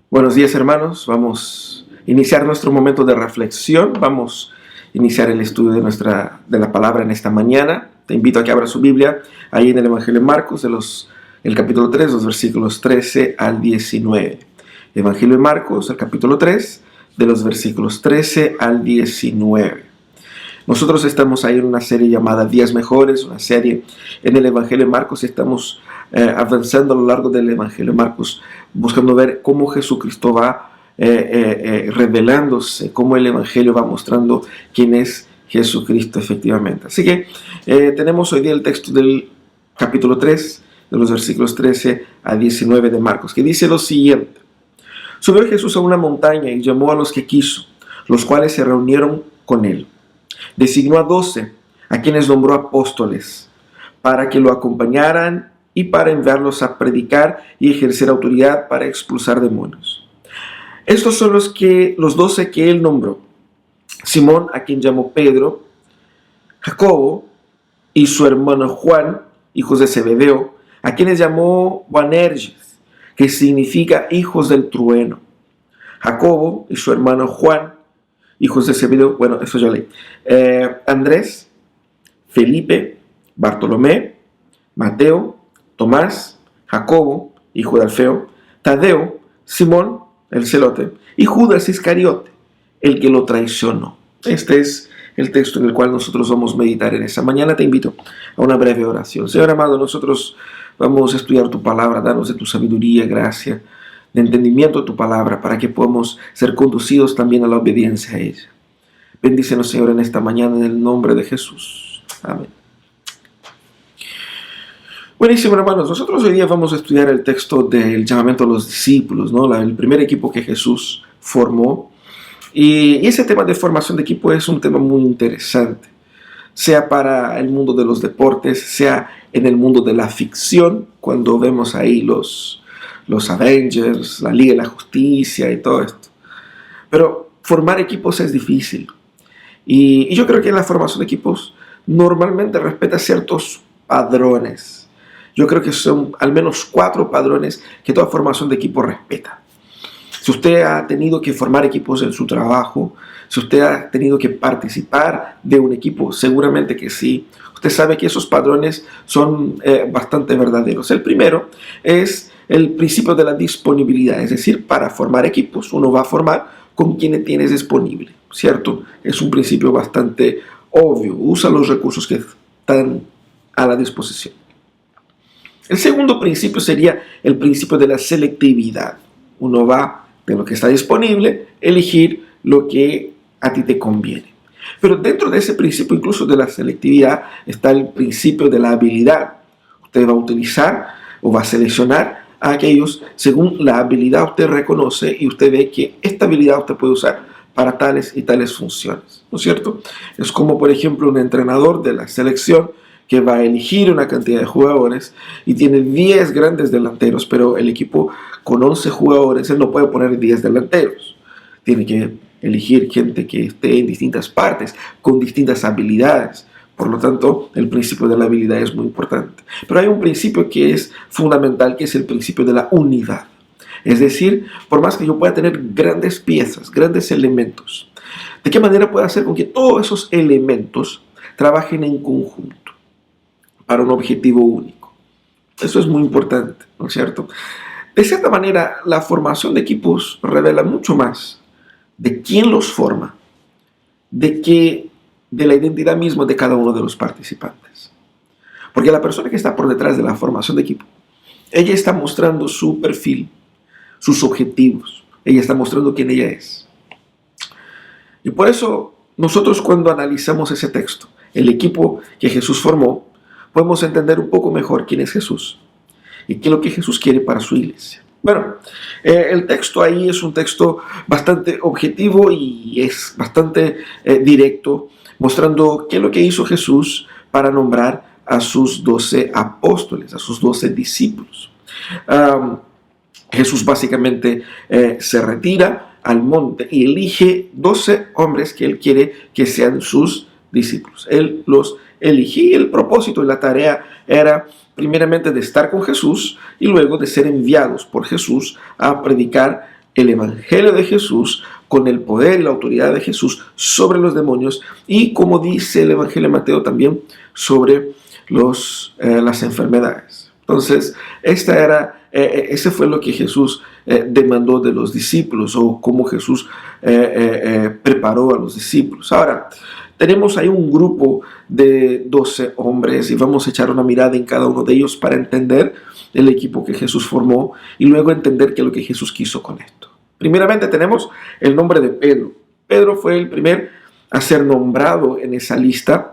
Buenos días, hermanos. Vamos a iniciar nuestro momento de reflexión. Vamos a iniciar el estudio de la palabra en esta mañana. Te invito a que abras su Biblia ahí en el Evangelio de Marcos, el capítulo 3, los versículos 13 al 19. Evangelio de Marcos, el capítulo 3, de los versículos 13 al 19. Nosotros estamos ahí en una serie llamada Días Mejores, una serie en el Evangelio de Marcos. Estamos avanzando a lo largo del Evangelio de Marcos, buscando ver cómo Jesucristo va revelándose, cómo el Evangelio va mostrando quién es Jesucristo efectivamente. Así que tenemos hoy día el texto del capítulo 3, de los versículos 13 a 19 de Marcos, que dice lo siguiente. Subió Jesús a una montaña y llamó a los que quiso, los cuales se reunieron con él. Designó a 12, a quienes nombró apóstoles, para que lo acompañaran y para enviarlos a predicar y ejercer autoridad para expulsar demonios. Estos son los 12 que él nombró: Simón, a quien llamó Pedro; Jacobo y su hermano Juan, hijos de Zebedeo, a quienes llamó Boanerges, que significa hijos del trueno; Jacobo y su hermano Juan, hijos de Zebedeo, bueno, eso ya leí; Andrés, Felipe, Bartolomé, Mateo, Tomás, Jacobo, hijo de Alfeo, Tadeo, Simón, el celote, y Judas Iscariote, el que lo traicionó. Este es el texto en el cual nosotros vamos a meditar en esta mañana. Te invito a una breve oración. Señor amado, nosotros vamos a estudiar tu palabra. Danos de tu sabiduría, gracia, de entendimiento de tu palabra, para que podamos ser conducidos también a la obediencia a ella. Bendícenos, Señor, en esta mañana, en el nombre de Jesús. Amén. Buenísimo, hermanos. Nosotros hoy día vamos a estudiar el texto del llamamiento a los discípulos, ¿no? El primer equipo que Jesús formó. Y ese tema de formación de equipo es un tema muy interesante, sea para el mundo de los deportes, sea en el mundo de la ficción, cuando vemos ahí los Avengers, la Liga de la Justicia y todo esto. Pero formar equipos es difícil. Y yo creo que la formación de equipos normalmente respeta ciertos padrones. Yo creo que son al menos 4 padrones que toda formación de equipo respeta. Si usted ha tenido que formar equipos en su trabajo, si usted ha tenido que participar de un equipo, seguramente que sí. Usted sabe que esos padrones son bastante verdaderos. El primero es el principio de la disponibilidad, es decir, para formar equipos uno va a formar con quienes tienes disponible, ¿cierto? Es un principio bastante obvio. Usa los recursos que están a la disposición. El segundo principio sería el principio de la selectividad. Uno va, de lo que está disponible, elegir lo que a ti te conviene. Pero dentro de ese principio, incluso de la selectividad, está el principio de la habilidad. Usted va a utilizar o va a seleccionar a aquellos según la habilidad usted reconoce y usted ve que esta habilidad usted puede usar para tales y tales funciones, ¿no es cierto? Es como, por ejemplo, un entrenador de la selección que va a elegir una cantidad de jugadores y tiene 10 grandes delanteros, pero el equipo con 11 jugadores, él no puede poner 10 delanteros. Tiene que elegir gente que esté en distintas partes, con distintas habilidades. Por lo tanto, el principio de la habilidad es muy importante. Pero hay un principio que es fundamental, que es el principio de la unidad. Es decir, por más que yo pueda tener grandes piezas, grandes elementos, ¿de qué manera puedo hacer con que todos esos elementos trabajen en conjunto para un objetivo único? Eso es muy importante, ¿no es cierto? De cierta manera, la formación de equipos revela mucho más de quién los forma, de la identidad misma de cada uno de los participantes. Porque la persona que está por detrás de la formación de equipo, ella está mostrando su perfil, sus objetivos, ella está mostrando quién ella es. Y por eso, nosotros cuando analizamos ese texto, el equipo que Jesús formó, podemos entender un poco mejor quién es Jesús y qué es lo que Jesús quiere para su iglesia. Bueno, el texto ahí es un texto bastante objetivo y es bastante directo, mostrando qué es lo que hizo Jesús para nombrar a sus 12 apóstoles, a sus 12 discípulos. Jesús básicamente se retira al monte y elige 12 hombres que él quiere que sean sus discípulos. Él los elegía. El propósito y la tarea era primeramente de estar con Jesús y luego de ser enviados por Jesús a predicar el Evangelio de Jesús con el poder y la autoridad de Jesús sobre los demonios y, como dice el Evangelio de Mateo, también sobre las enfermedades. Entonces, ese fue lo que Jesús demandó de los discípulos, o cómo Jesús preparó a los discípulos. Ahora, tenemos ahí un grupo de 12 hombres y vamos a echar una mirada en cada uno de ellos para entender el equipo que Jesús formó y luego entender qué es lo que Jesús quiso con esto. Primeramente tenemos el nombre de Pedro. Pedro fue el primer a ser nombrado en esa lista.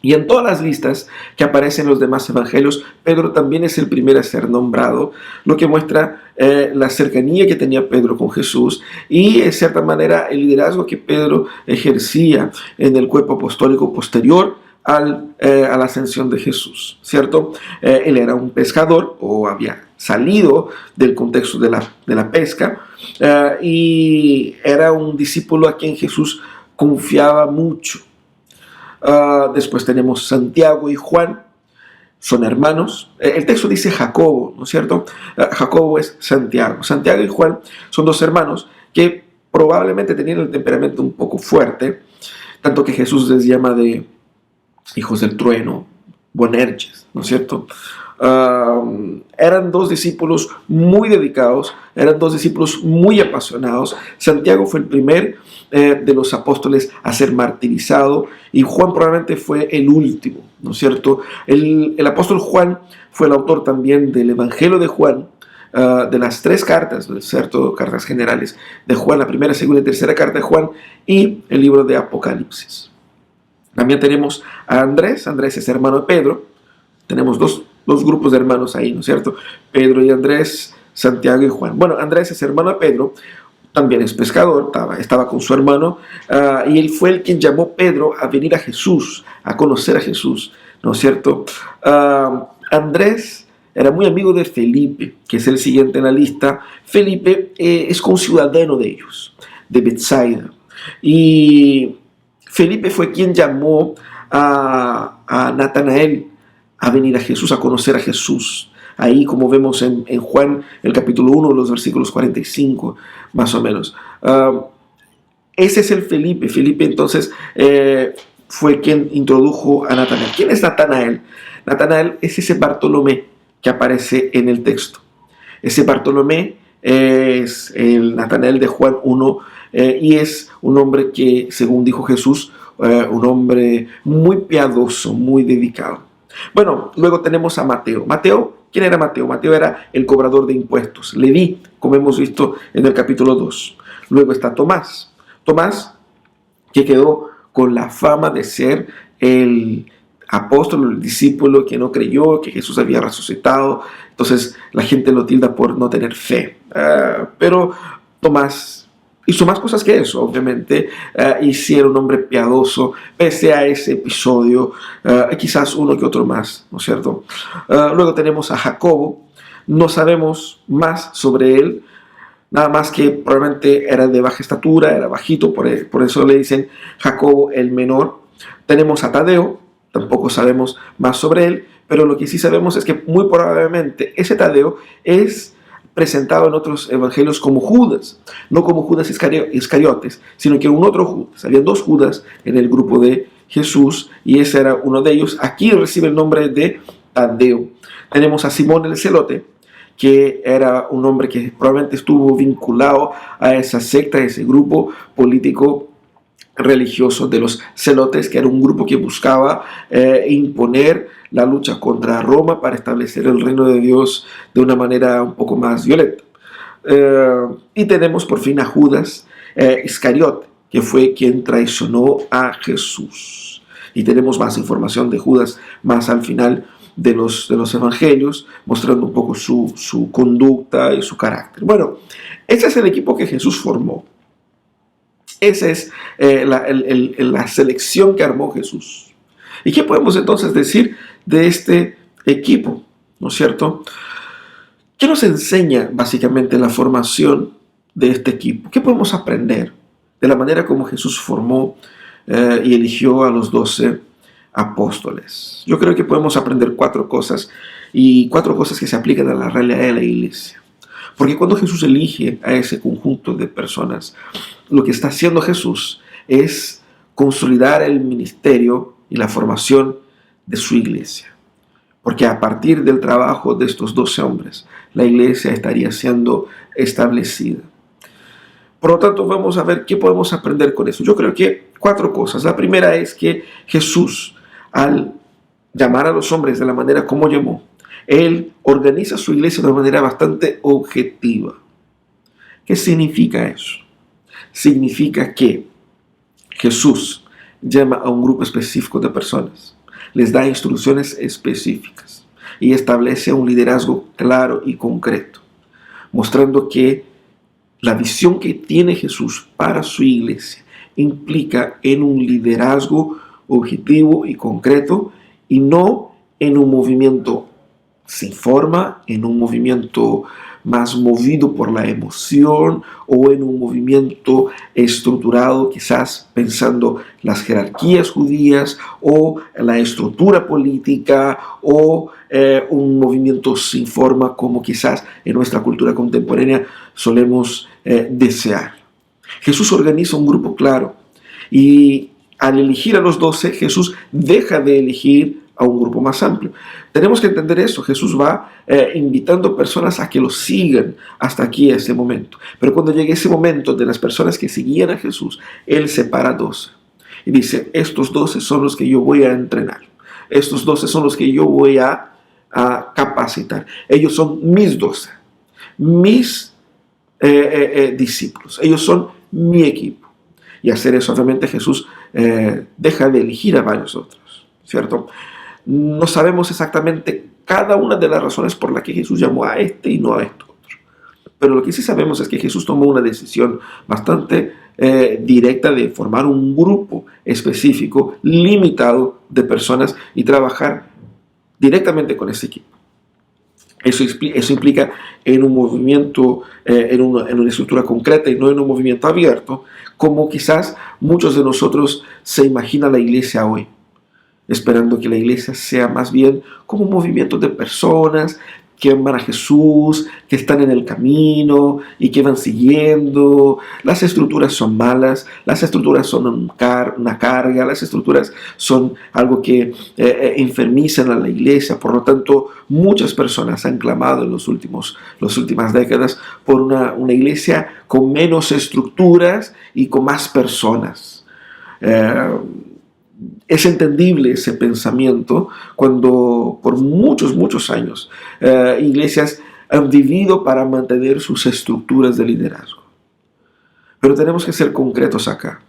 Y en todas las listas que aparecen en los demás evangelios, Pedro también es el primero a ser nombrado, lo que muestra la cercanía que tenía Pedro con Jesús y, en cierta manera, el liderazgo que Pedro ejercía en el cuerpo apostólico posterior a la ascensión de Jesús, ¿cierto? Él era un pescador, o había salido del contexto de la pesca, y era un discípulo a quien Jesús confiaba mucho. Después tenemos Santiago y Juan, son hermanos. El texto dice Jacobo, ¿no es cierto? Jacobo es Santiago. Santiago y Juan son dos hermanos que probablemente tenían el temperamento un poco fuerte, tanto que Jesús les llama de hijos del trueno, Boanerges, ¿no es cierto? Eran dos discípulos muy dedicados, eran dos discípulos muy apasionados. Santiago fue el primer de los apóstoles a ser martirizado y Juan probablemente fue el último, ¿no es cierto? El apóstol Juan fue el autor también del Evangelio de Juan, de las 3 cartas, ¿no es cierto? Cartas generales de Juan, la primera, segunda y tercera carta de Juan y el libro de Apocalipsis. También tenemos a Andrés. Andrés es hermano de Pedro. Tenemos dos grupos de hermanos ahí, ¿no es cierto? Pedro y Andrés, Santiago y Juan. Bueno, Andrés es hermano de Pedro, también es pescador, estaba con su hermano, y él fue el quien llamó a Pedro a venir a Jesús, a conocer a Jesús, ¿no es cierto? Andrés era muy amigo de Felipe, que es el siguiente en la lista. Felipe es conciudadano de ellos, de Betsaida, y Felipe fue quien llamó a Natanael a venir a Jesús, a conocer a Jesús. Ahí, como vemos en Juan, el capítulo 1, los versículos 45, más o menos. Ese es el Felipe. Felipe, entonces, fue quien introdujo a Natanael. ¿Quién es Natanael? Natanael es ese Bartolomé que aparece en el texto. Ese Bartolomé es el Natanael de Juan 1, y es un hombre que, según dijo Jesús, un hombre muy piadoso, muy dedicado. Bueno, luego tenemos a Mateo. ¿Quién era Mateo? Mateo era el cobrador de impuestos, Leví, como hemos visto en el capítulo 2. Luego está Tomás. Tomás, que quedó con la fama de ser el apóstol, el discípulo que no creyó que Jesús había resucitado. Entonces la gente lo tilda por no tener fe. Pero Tomás hizo más cosas que eso, obviamente, y sí era un hombre piadoso, pese a ese episodio, quizás uno que otro más, ¿no es cierto? Luego tenemos a Jacobo. No sabemos más sobre él, nada más que probablemente era de baja estatura, era bajito, por eso le dicen Jacobo el menor. Tenemos a Tadeo, tampoco sabemos más sobre él, pero lo que sí sabemos es que muy probablemente ese Tadeo es presentado en otros evangelios como Judas, no como Judas Iscariotes, sino que un otro Judas. Habían 2 Judas en el grupo de Jesús y ese era uno de ellos. Aquí recibe el nombre de Tadeo. Tenemos a Simón el Celote, que era un hombre que probablemente estuvo vinculado a esa secta, a ese grupo político religioso de los celotes, que era un grupo que buscaba imponer la lucha contra Roma para establecer el reino de Dios de una manera un poco más violenta. Y tenemos por fin a Judas Iscariote, que fue quien traicionó a Jesús. Y tenemos más información de Judas más al final de los evangelios, mostrando un poco su conducta y su carácter. Bueno, ese es el equipo que Jesús formó. Esa es la selección que armó Jesús. ¿Y qué podemos entonces decir de este equipo? ¿No es cierto? ¿Qué nos enseña básicamente la formación de este equipo? ¿Qué podemos aprender de la manera como Jesús formó y eligió a los 12 apóstoles. Yo creo que podemos aprender 4 cosas, y 4 cosas que se aplican a la realidad de la iglesia. Porque cuando Jesús elige a ese conjunto de personas, lo que está haciendo Jesús es consolidar el ministerio y la formación de su iglesia. Porque a partir del trabajo de estos 12 hombres, la iglesia estaría siendo establecida. Por lo tanto, vamos a ver qué podemos aprender con eso. Yo creo que 4 cosas. La primera es que Jesús, al llamar a los hombres de la manera como llamó, Él organiza su iglesia de una manera bastante objetiva. ¿Qué significa eso? Significa que Jesús llama a un grupo específico de personas, les da instrucciones específicas y establece un liderazgo claro y concreto, mostrando que la visión que tiene Jesús para su iglesia implica en un liderazgo objetivo y concreto y no en un movimiento sin forma, en un movimiento más movido por la emoción o en un movimiento estructurado, quizás pensando las jerarquías judías o la estructura política o un movimiento sin forma como quizás en nuestra cultura contemporánea solemos desear. Jesús organiza un grupo claro y al elegir a los 12, Jesús deja de elegir a un grupo más amplio. Tenemos que entender eso. Jesús va invitando personas a que lo sigan hasta aquí, a ese momento. Pero cuando llegue ese momento de las personas que seguían a Jesús, Él separa 12. Y dice, estos 12 son los que yo voy a entrenar. Estos 12 son los que yo voy a capacitar. Ellos son mis 12. Mis discípulos. Ellos son mi equipo. Y hacer eso, obviamente, Jesús deja de elegir a varios otros, ¿cierto? No sabemos exactamente cada una de las razones por las que Jesús llamó a este y no a este otro. Pero lo que sí sabemos es que Jesús tomó una decisión bastante directa de formar un grupo específico, limitado de personas y trabajar directamente con ese equipo. Eso implica en un movimiento, en una estructura concreta y no en un movimiento abierto, como quizás muchos de nosotros se imaginan la iglesia hoy, esperando que la iglesia sea más bien como un movimiento de personas que aman a Jesús, que están en el camino y que van siguiendo. Las estructuras son malas, las estructuras son una carga, las estructuras son algo que enfermizan a la iglesia. Por lo tanto, muchas personas han clamado en las últimas décadas por una iglesia con menos estructuras y con más personas. Es entendible ese pensamiento cuando por muchos años iglesias han vivido para mantener sus estructuras de liderazgo. Pero tenemos que ser concretos acá.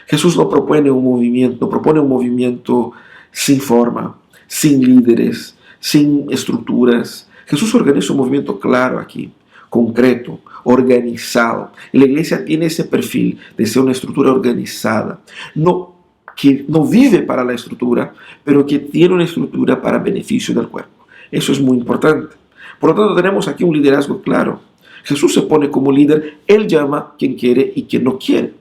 Jesús no propone un movimiento sin forma, sin líderes, sin estructuras. Jesús organiza un movimiento claro aquí, concreto, organizado. Y la iglesia tiene ese perfil de ser una estructura organizada. Que no vive para la estructura, pero que tiene una estructura para beneficio del cuerpo. Eso es muy importante. Por lo tanto, tenemos aquí un liderazgo claro. Jesús se pone como líder, Él llama a quien quiere y quien no quiere.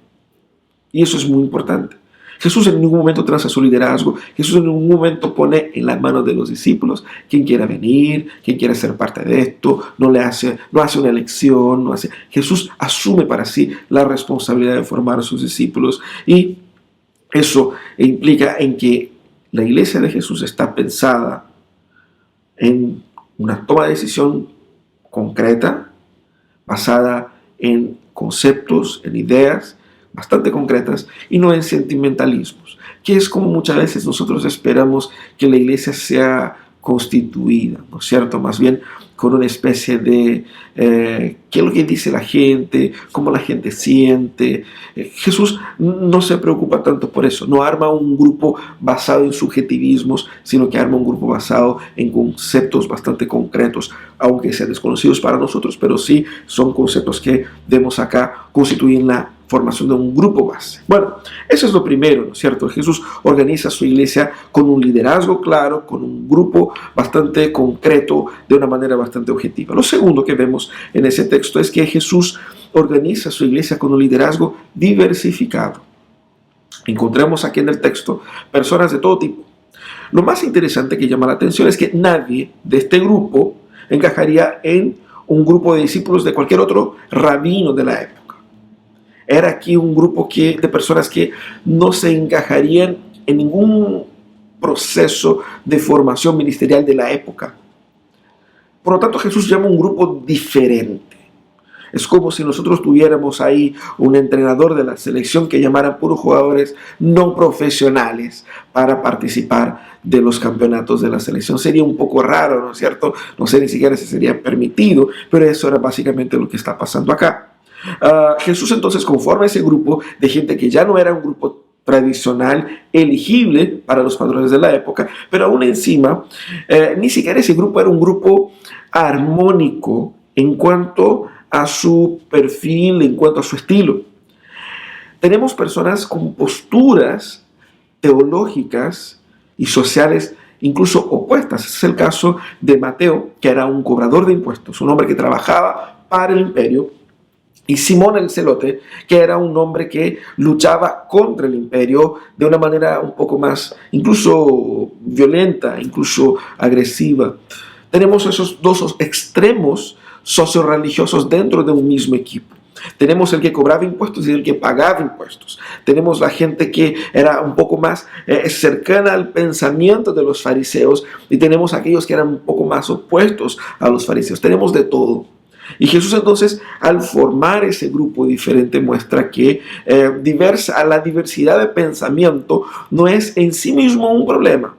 Y eso es muy importante. Jesús en ningún momento transa su liderazgo. Jesús en ningún momento pone en la mano de los discípulos quien quiera venir, quien quiera ser parte de esto. No hace una elección. Jesús asume para sí la responsabilidad de formar a sus discípulos y eso implica en que la iglesia de Jesús está pensada en una toma de decisión concreta, basada en conceptos, en ideas bastante concretas y no en sentimentalismos, que es como muchas veces nosotros esperamos que la iglesia sea constituida, ¿no es cierto? Más bien con una especie de qué es lo que dice la gente, cómo la gente siente. Jesús no se preocupa tanto por eso, no arma un grupo basado en subjetivismos, sino que arma un grupo basado en conceptos bastante concretos, aunque sean desconocidos para nosotros, pero sí son conceptos que vemos acá constituyen la formación de un grupo base. Bueno, eso es lo primero, ¿no es cierto? Jesús organiza su iglesia con un liderazgo claro, con un grupo bastante concreto, de una manera bastante objetiva. Lo segundo que vemos en ese texto es que Jesús organiza su iglesia con un liderazgo diversificado. Encontremos aquí en el texto personas de todo tipo. Lo más interesante que llama la atención es que nadie de este grupo encajaría en un grupo de discípulos de cualquier otro rabino de la época. Era aquí un grupo de personas que no se encajarían en ningún proceso de formación ministerial de la época. Por lo tanto, Jesús llama un grupo diferente. Es como si nosotros tuviéramos ahí un entrenador de la selección que llamara puros jugadores no profesionales para participar de los campeonatos de la selección. Sería un poco raro, ¿no es cierto? No sé ni siquiera si sería permitido, pero eso era básicamente lo que está pasando acá. Jesús entonces conforma ese grupo de gente que ya no era un grupo tradicional, elegible para los padrones de la época, pero aún encima, ni siquiera ese grupo era un grupo armónico en cuanto a su perfil, en cuanto a su estilo. Tenemos personas con posturas teológicas y sociales incluso opuestas. Ese es el caso de Mateo, que era un cobrador de impuestos, un hombre que trabajaba para el imperio, y Simón el Celote, que era un hombre que luchaba contra el imperio de una manera un poco más, incluso violenta, incluso agresiva. Tenemos esos dos extremos socio-religiosos dentro de un mismo equipo. Tenemos el que cobraba impuestos y el que pagaba impuestos. Tenemos la gente que era un poco más cercana al pensamiento de los fariseos, y tenemos aquellos que eran un poco más opuestos a los fariseos. Tenemos de todo. Y Jesús entonces, al formar ese grupo diferente, muestra que la diversidad de pensamiento no es en sí mismo un problema.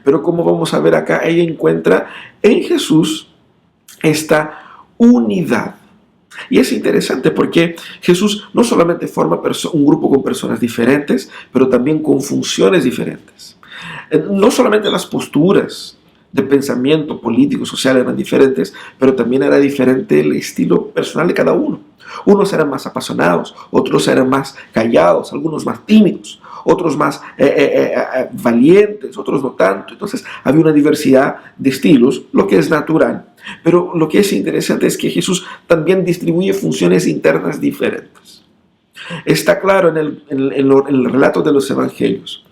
Pero como vamos a ver acá, ella encuentra en Jesús esta unidad. Y es interesante porque Jesús no solamente forma un grupo con personas diferentes, pero también con funciones diferentes. No solamente las posturas de pensamiento político, social eran diferentes, pero también era diferente el estilo personal de cada uno. Unos eran más apasionados, otros eran más callados, algunos más tímidos, otros más valientes, otros no tanto. Entonces había una diversidad de estilos, lo que es natural. Pero lo que es interesante es que Jesús también distribuye funciones internas diferentes. Está claro en el relato de los evangelios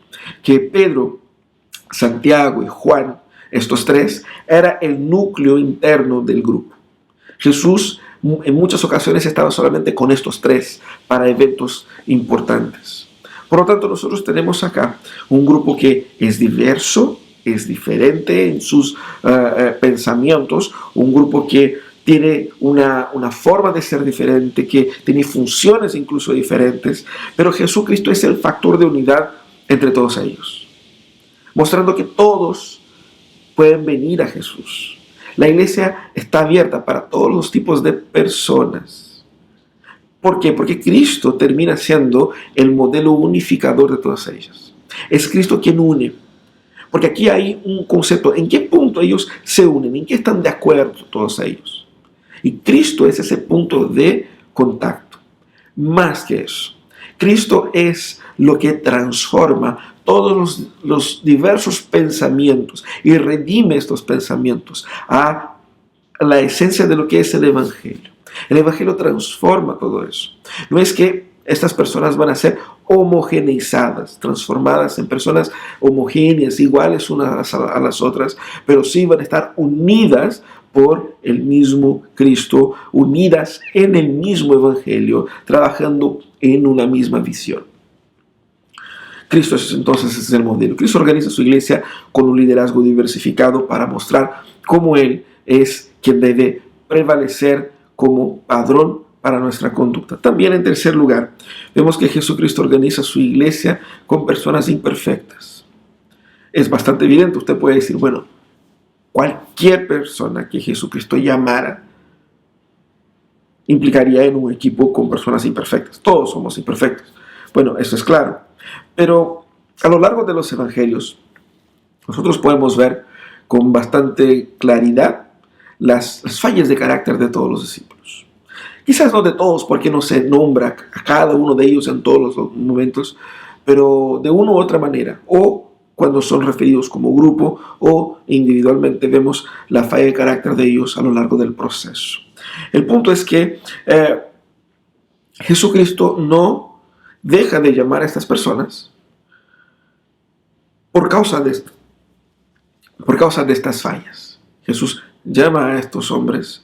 que Pedro, Santiago y Juan, estos tres, era el núcleo interno del grupo. Jesús en muchas ocasiones estaba solamente con estos tres para eventos importantes. Por lo tanto, nosotros tenemos acá un grupo que es diverso, es diferente en sus pensamientos, un grupo que tiene una forma de ser diferente, que tiene funciones incluso diferentes, pero Jesucristo es el factor de unidad entre todos ellos, mostrando que todos pueden venir a Jesús. La iglesia está abierta para todos los tipos de personas. ¿Por qué? Porque Cristo termina siendo el modelo unificador de todas ellas. Es Cristo quien une. Porque aquí hay un concepto. ¿En qué punto ellos se unen? ¿En qué están de acuerdo todos ellos? Y Cristo es ese punto de contacto. Más que eso, Cristo es lo que transforma todos los diversos pensamientos y redime estos pensamientos a la esencia de lo que es el Evangelio. El Evangelio transforma todo eso. No es que estas personas van a ser homogeneizadas, transformadas en personas homogéneas, iguales unas a las otras, pero sí van a estar unidas por el mismo Cristo, unidas en el mismo Evangelio, trabajando en una misma visión. Cristo entonces es el modelo. Cristo organiza su iglesia con un liderazgo diversificado para mostrar cómo Él es quien debe prevalecer como padrón para nuestra conducta. También, en tercer lugar, vemos que Jesucristo organiza su iglesia con personas imperfectas. Es bastante evidente. Usted puede decir, bueno, cualquier persona que Jesucristo llamara implicaría en un equipo con personas imperfectas. Todos somos imperfectos. Bueno, eso es claro. Pero a lo largo de los evangelios, nosotros podemos ver con bastante claridad las fallas de carácter de todos los discípulos. Quizás no de todos, porque no se nombra a cada uno de ellos en todos los momentos, pero de una u otra manera, o cuando son referidos como grupo, o individualmente vemos la falla de carácter de ellos a lo largo del proceso. El punto es que Jesucristo no deja de llamar a estas personas por causa de esto, por causa de estas fallas. Jesús llama a estos hombres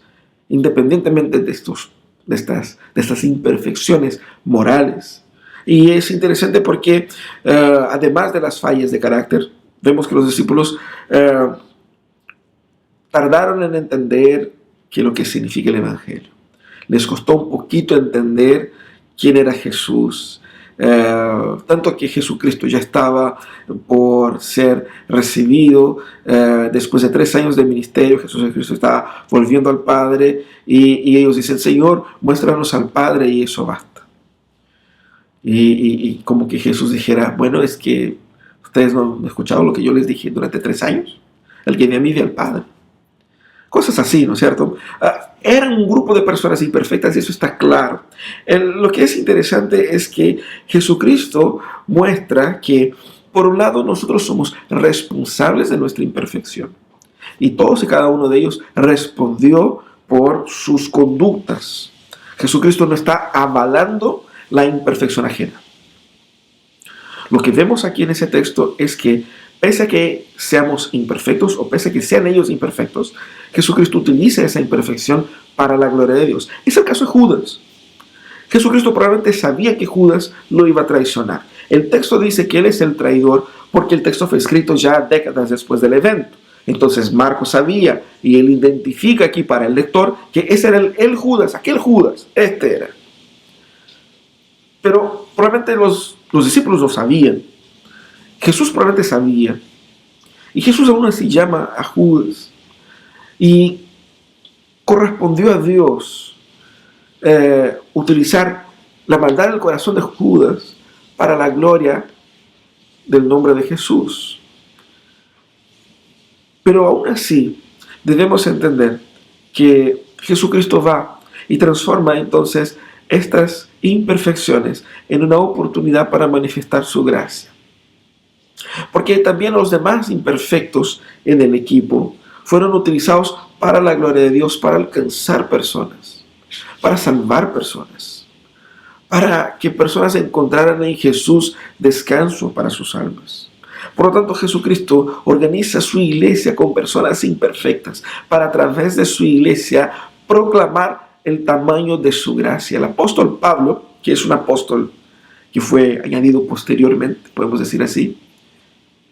independientemente de estas imperfecciones morales. Y es interesante porque además de las fallas de carácter, vemos que los discípulos tardaron en entender lo que significa el Evangelio. Les costó un poquito entender quién era Jesús. Tanto que Jesucristo ya estaba por ser recibido después de 3 años de ministerio. Jesucristo estaba volviendo al Padre y ellos dicen: Señor, muéstranos al Padre y eso basta. Y como que Jesús dijera: bueno, es que ustedes no han escuchado lo que yo les dije durante 3 años. El que ve a mí ve al Padre. Cosas así, ¿no es cierto? Eran un grupo de personas imperfectas y eso está claro. Lo que es interesante es que Jesucristo muestra que, por un lado, nosotros somos responsables de nuestra imperfección. Y todos y cada uno de ellos respondió por sus conductas. Jesucristo no está avalando la imperfección ajena. Lo que vemos aquí en ese texto es que, pese a que seamos imperfectos o pese a que sean ellos imperfectos, Jesucristo utiliza esa imperfección para la gloria de Dios. Es el caso de Judas. Jesucristo probablemente sabía que Judas lo iba a traicionar. El texto dice que él es el traidor porque el texto fue escrito ya décadas después del evento. Entonces Marcos sabía y él identifica aquí para el lector que ese era el Judas, aquel Judas, este era. Pero probablemente los discípulos lo sabían. Jesús probablemente sabía. Y Jesús aún así llama a Judas. Y correspondió a Dios utilizar la maldad del corazón de Judas para la gloria del nombre de Jesús. Pero aún así debemos entender que Jesucristo va y transforma entonces estas imperfecciones en una oportunidad para manifestar su gracia. Porque también los demás imperfectos en el equipo fueron utilizados para la gloria de Dios, para alcanzar personas, para salvar personas, para que personas encontraran en Jesús descanso para sus almas. Por lo tanto, Jesucristo organiza su iglesia con personas imperfectas para, a través de su iglesia, proclamar el tamaño de su gracia. El apóstol Pablo, que es un apóstol que fue añadido posteriormente, podemos decir así,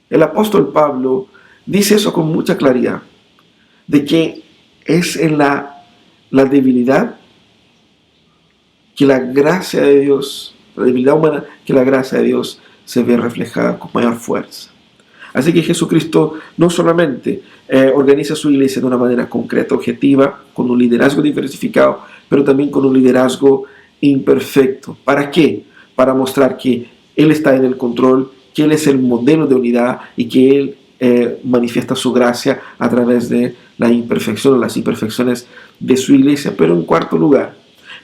el apóstol Pablo dice eso con mucha claridad, de que es en la debilidad que la gracia de Dios, la debilidad humana, que la gracia de Dios se ve reflejada con mayor fuerza. Así que Jesucristo no solamente organiza su iglesia de una manera concreta, objetiva, con un liderazgo diversificado, pero también con un liderazgo imperfecto. ¿Para qué? Para mostrar que Él está en el control, que Él es el modelo de unidad y que Él manifiesta su gracia a través de la imperfección o las imperfecciones de su iglesia. Pero en cuarto lugar,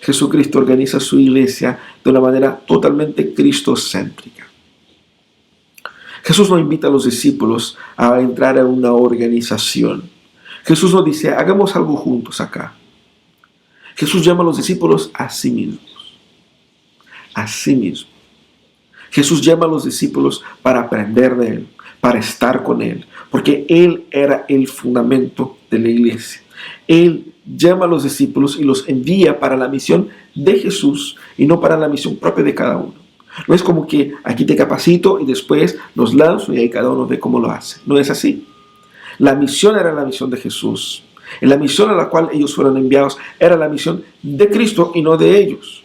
Jesucristo organiza su iglesia de una manera totalmente cristocéntrica. Jesús no invita a los discípulos a entrar en una organización. Jesús no dice: hagamos algo juntos acá. Jesús llama a los discípulos a sí mismos. A sí mismo. Jesús llama a los discípulos para aprender de Él, para estar con Él, porque Él era el fundamento de la iglesia. Él llama a los discípulos y los envía para la misión de Jesús y no para la misión propia de cada uno. No es como que aquí te capacito y después los lanzo y ahí cada uno ve cómo lo hace. No es así. La misión era la misión de Jesús. La misión a la cual ellos fueron enviados era la misión de Cristo y no de ellos.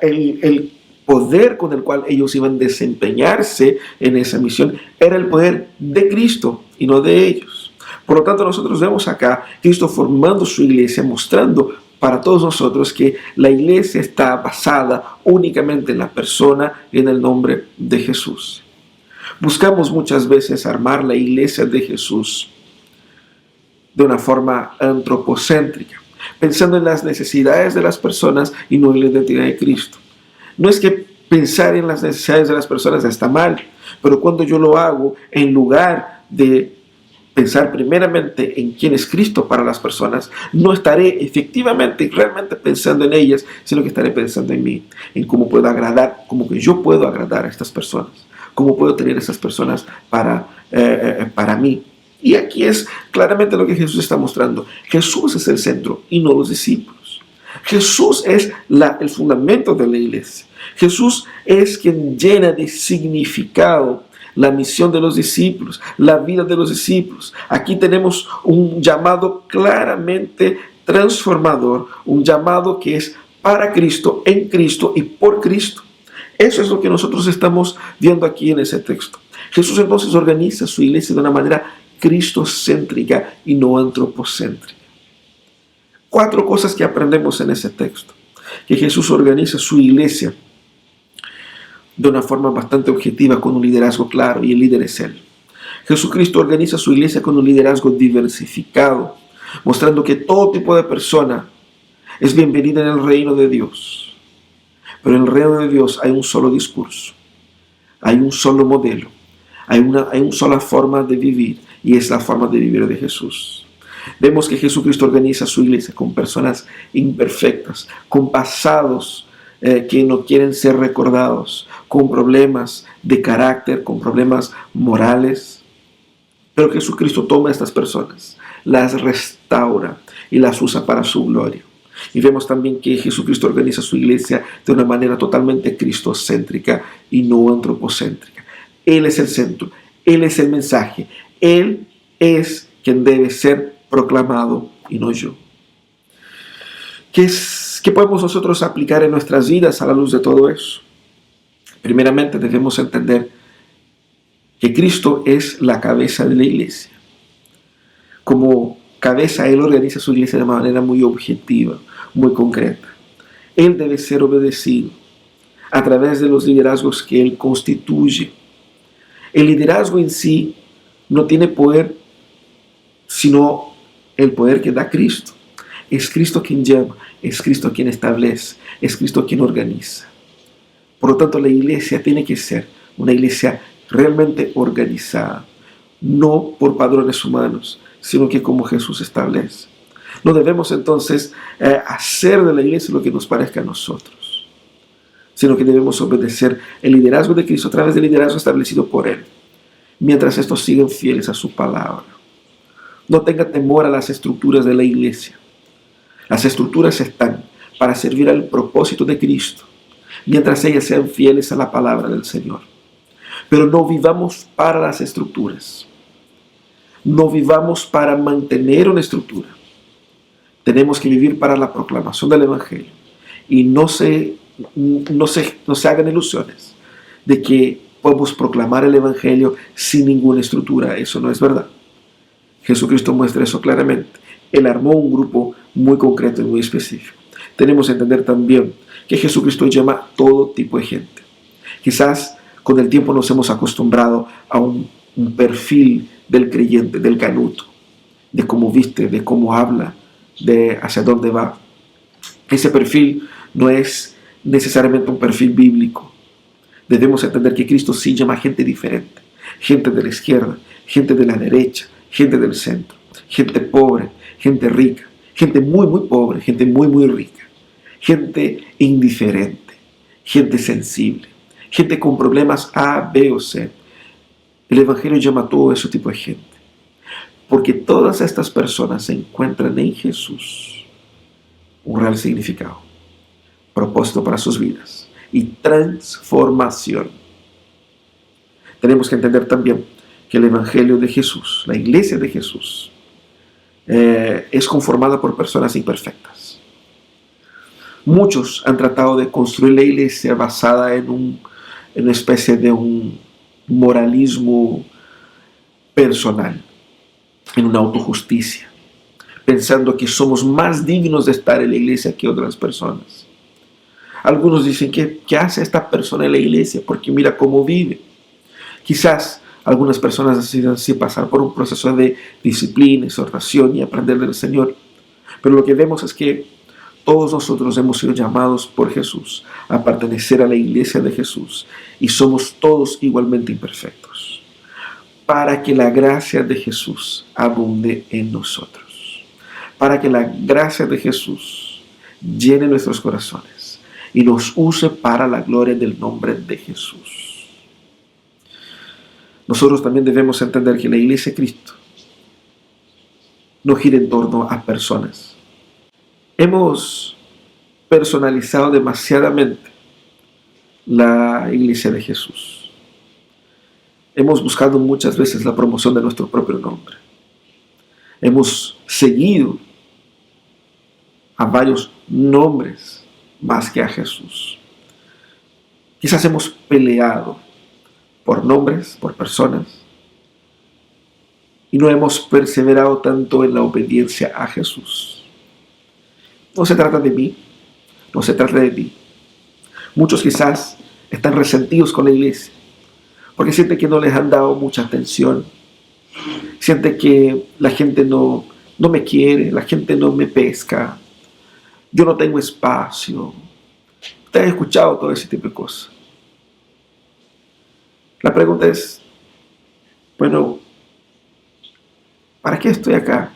El poder con el cual ellos iban a desempeñarse en esa misión era el poder de Cristo y no de ellos. Por lo tanto, nosotros vemos acá Cristo formando su iglesia, mostrando para todos nosotros que la iglesia está basada únicamente en la persona y en el nombre de Jesús. Buscamos muchas veces armar la iglesia de Jesús de una forma antropocéntrica, pensando en las necesidades de las personas y no en la identidad de Cristo. No es que pensar en las necesidades de las personas está mal, pero cuando yo lo hago en lugar de pensar primeramente en quién es Cristo para las personas, no estaré efectivamente y realmente pensando en ellas, sino que estaré pensando en mí, en cómo puedo agradar, cómo que yo puedo agradar a estas personas, cómo puedo tener a esas personas para mí. Y aquí es claramente lo que Jesús está mostrando. Jesús es el centro y no los discípulos. Jesús es el fundamento de la iglesia. Jesús es quien llena de significado la misión de los discípulos, la vida de los discípulos. Aquí tenemos un llamado claramente transformador, un llamado que es para Cristo, en Cristo y por Cristo. Eso es lo que nosotros estamos viendo aquí en ese texto. Jesús entonces organiza su iglesia de una manera cristocéntrica y no antropocéntrica. 4 cosas que aprendemos en ese texto. Que Jesús organiza su iglesia de una forma bastante objetiva, con un liderazgo claro, y el líder es Él. Jesucristo organiza su iglesia con un liderazgo diversificado, mostrando que todo tipo de persona es bienvenida en el reino de Dios. Pero en el reino de Dios hay un solo discurso, hay un solo modelo, hay una sola forma de vivir, y es la forma de vivir de Jesús. Vemos que Jesucristo organiza su iglesia con personas imperfectas, con pasados que no quieren ser recordados, con problemas de carácter, con problemas morales. Pero Jesucristo toma a estas personas, las restaura y las usa para su gloria. Y vemos también que Jesucristo organiza su iglesia de una manera totalmente cristocéntrica y no antropocéntrica. Él es el centro, Él es el mensaje, Él es quien debe ser proclamado y no yo. ¿Qué podemos nosotros aplicar en nuestras vidas a la luz de todo eso? Primeramente debemos entender que Cristo es la cabeza de la iglesia. Como cabeza, Él organiza su iglesia de manera muy objetiva, muy concreta. Él debe ser obedecido a través de los liderazgos que Él constituye. El liderazgo en sí no tiene poder, sino el poder que da Cristo. Es Cristo quien llama, es Cristo quien establece, es Cristo quien organiza. Por lo tanto, la iglesia tiene que ser una iglesia realmente organizada, no por padrones humanos, sino que como Jesús establece. No debemos entonces hacer de la iglesia lo que nos parezca a nosotros, sino que debemos obedecer el liderazgo de Cristo a través del liderazgo establecido por Él, mientras estos siguen fieles a su palabra. No tenga temor a las estructuras de la iglesia. Las estructuras están para servir al propósito de Cristo, mientras ellas sean fieles a la palabra del Señor. Pero no vivamos para las estructuras. No vivamos para mantener una estructura. Tenemos que vivir para la proclamación del Evangelio. Y no se hagan ilusiones de que podemos proclamar el Evangelio sin ninguna estructura. Eso no es verdad. Jesucristo muestra eso claramente. Él armó un grupo muy concreto y muy específico. Tenemos que entender también que Jesucristo llama a todo tipo de gente. Quizás con el tiempo nos hemos acostumbrado a un perfil del creyente, del canuto, de cómo viste, de cómo habla, de hacia dónde va. Ese perfil no es necesariamente un perfil bíblico. Debemos entender que Cristo sí llama a gente diferente, gente de la izquierda, gente de la derecha, gente del centro, gente pobre, gente rica, gente muy muy pobre, gente muy muy rica, gente indiferente, gente sensible, gente con problemas A, B o C. El Evangelio llama a todo ese tipo de gente, porque todas estas personas encuentran en Jesús un real significado, propósito para sus vidas y transformación. Tenemos que entender también que el Evangelio de Jesús, la iglesia de Jesús, es conformada por personas imperfectas. Muchos han tratado de construir la iglesia basada en una especie de un moralismo personal, en una autojusticia, pensando que somos más dignos de estar en la iglesia que otras personas. Algunos dicen que ¿qué hace esta persona en la iglesia? Porque mira cómo vive. Quizás algunas personas deciden así pasar por un proceso de disciplina, exhortación y aprender del Señor. Pero lo que vemos es que todos nosotros hemos sido llamados por Jesús a pertenecer a la iglesia de Jesús y somos todos igualmente imperfectos. para que la gracia de Jesús abunde en nosotros, para que la gracia de Jesús llene nuestros corazones y nos use para la gloria del nombre de Jesús. Nosotros también debemos entender que la iglesia de Cristo no gira en torno a personas. Hemos personalizado demasiadamente la iglesia de Jesús. Hemos buscado muchas veces la promoción de nuestro propio nombre. Hemos seguido a varios nombres más que a Jesús. Quizás hemos peleado por nombres, por personas, y no hemos perseverado tanto en la obediencia a Jesús. No se trata de mí, no se trata de ti. Muchos quizás están resentidos con la iglesia porque sienten que no les han dado mucha atención, sienten que la gente no me quiere, la gente no me pesca, yo no tengo espacio. Usted ha escuchado todo ese tipo de cosas. La pregunta es, bueno, ¿para qué estoy acá?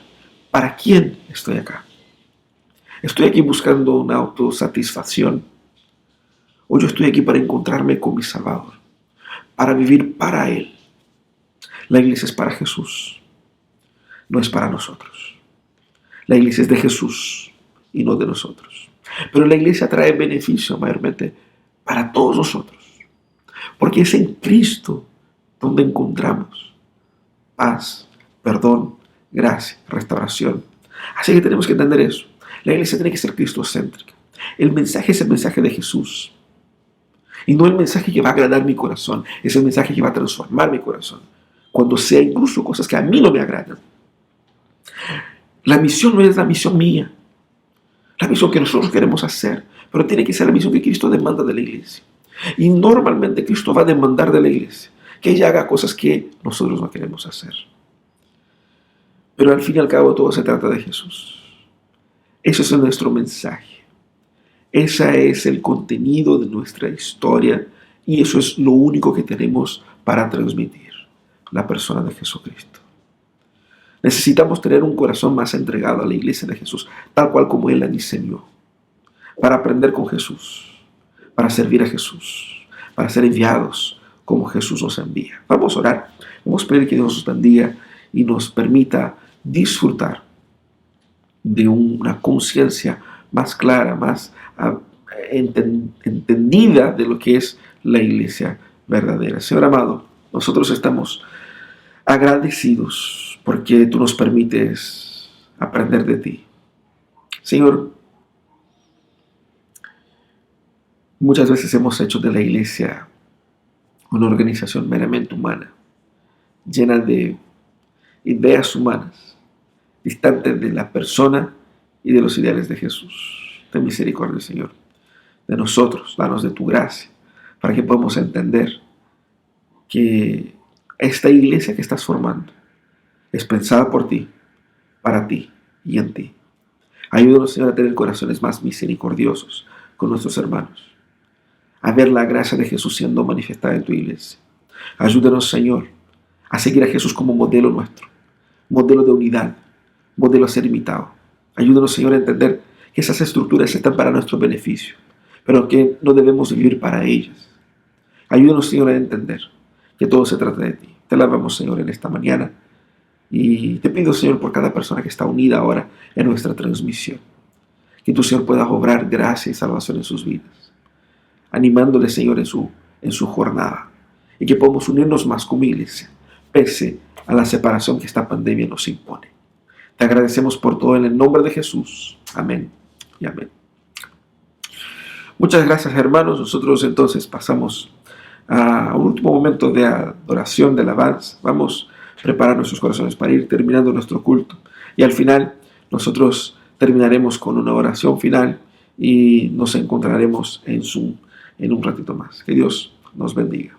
¿Para quién estoy acá? ¿Estoy aquí buscando una autosatisfacción? ¿O yo estoy aquí para encontrarme con mi Salvador? Para vivir para Él. La iglesia es para Jesús, no es para nosotros. La iglesia es de Jesús y no de nosotros. Pero la iglesia trae beneficio mayormente para todos nosotros, porque es en Cristo donde encontramos paz, perdón, gracia, restauración. Así que tenemos que entender eso. La iglesia tiene que ser cristocéntrica. El mensaje es el mensaje de Jesús. Y no el mensaje que va a agradar mi corazón. Es el mensaje que va a transformar mi corazón. Cuando sea incluso cosas que a mí no me agradan. La misión no es la misión mía. La misión que nosotros queremos hacer. Pero tiene que ser la misión que Cristo demanda de la iglesia. Y normalmente Cristo va a demandar de la iglesia que ella haga cosas que nosotros no queremos hacer. Pero al fin y al cabo todo se trata de Jesús. Ese es nuestro mensaje. Ese es el contenido de nuestra historia y eso es lo único que tenemos para transmitir, la persona de Jesucristo. Necesitamos tener un corazón más entregado a la iglesia de Jesús, tal cual como Él la diseñó, para aprender con Jesús, para servir a Jesús, para ser enviados como Jesús nos envía. Vamos a orar, vamos a pedir que Dios nos bendiga y nos permita disfrutar de una conciencia más clara, más entendida de lo que es la iglesia verdadera. Señor amado, nosotros estamos agradecidos porque tú nos permites aprender de ti. Señor, muchas veces hemos hecho de la iglesia una organización meramente humana, llena de ideas humanas, distante de la persona y de los ideales de Jesús. Ten misericordia, Señor, de nosotros, danos de tu gracia, para que podamos entender que esta iglesia que estás formando es pensada por ti, para ti y en ti. Ayúdanos, Señor, a tener corazones más misericordiosos con nuestros hermanos, a ver la gracia de Jesús siendo manifestada en tu iglesia. Ayúdanos, Señor, a seguir a Jesús como modelo nuestro, modelo de unidad, modelo a ser imitado. Ayúdanos, Señor, a entender que esas estructuras están para nuestro beneficio, pero que no debemos vivir para ellas. Ayúdanos, Señor, a entender que todo se trata de ti. Te alabamos, Señor, en esta mañana y te pido, Señor, por cada persona que está unida ahora en nuestra transmisión, que tu, Señor, pueda obrar gracia y salvación en sus vidas, animándoles, Señor, en su jornada, y que podamos unirnos más como iglesia, pese a la separación que esta pandemia nos impone. Te agradecemos por todo en el nombre de Jesús. Amén y amén. Muchas gracias, hermanos. Nosotros entonces pasamos a un último momento de adoración, de alabanza. Vamos a preparar nuestros corazones para ir terminando nuestro culto. Y al final nosotros terminaremos con una oración final y nos encontraremos en Zoom en un ratito más. Que Dios nos bendiga.